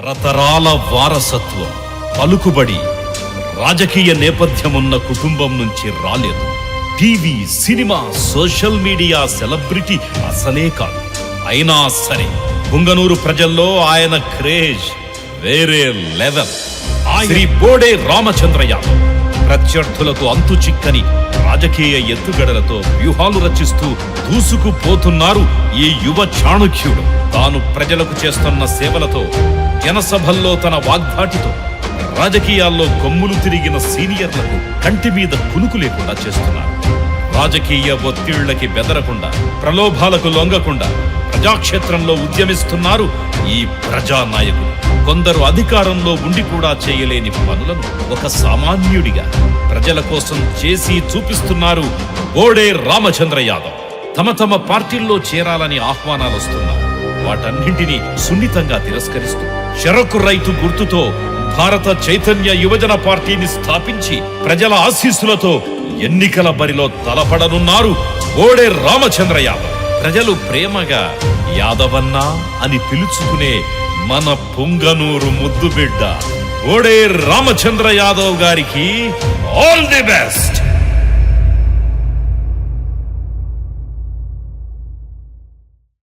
తరతరాల వారసత్వం, పలుకుబడి, రాజకీయ నేపథ్యమున్న కుటుంబం నుంచి రాలేదు. TV, cinema, social media celebrity అసలే కాదు. అయినా సరే పుంగనూరు ప్రజల్లో ఆయన క్రేజ్ వేరే లెవెల్. శ్రీ బోడే రామచంద్ర యాదవ్ ప్రత్యర్థులకు అంతు చిక్కని రాజకీయ ఎత్తుగడలతో వ్యూహాలు రచిస్తూ దూసుకుపోతున్నారు ఈ యువ చాణుక్యుడు. తాను ప్రజలకు చేస్తున్న సేవలతో, జనసభల్లో తన వాగ్దాటితో రాజకీయాల్లో కొమ్ములు తిరిగిన సీనియర్లకు కంటి మీద కునుకు లేకుండా చేస్తున్నారు. రాజకీయ ఒత్తిళ్లకి బెదరకుండా, ప్రలోభాలకు లొంగకుండా ప్రజాక్షేత్రంలో ఉద్యమిస్తున్నారు ఈ ప్రజానాయకులు. కొందరు అధికారంలో ఉండి కూడా చేయలేని పనులను ఒక సామాన్యుడిగా ప్రజల కోసం చేసి చూపిస్తున్నారు బోడే రామచంద్ర యాదవ్. తమ పార్టీల్లో చేరాలని ఆహ్వానాలు వస్తున్నారు. వాటన్నింటినీ సున్నితంగా తిరస్కరిస్తూ చెరకు రైతు గుర్తుతో భారత చైతన్య యువజన పార్టీని స్థాపించి ప్రజల ఆశీస్సులతో ఎన్నికల బరిలో తలపడనున్నారు బోడే రామచంద్ర యాదవ్. ప్రజలు ప్రేమగా యాదవన్నా అని పిలుచుకునే మన పుంగనూరు ముద్దుబిడ్డ బోడే రామచంద్ర యాదవ్ గారికి ఆల్ ది బెస్ట్.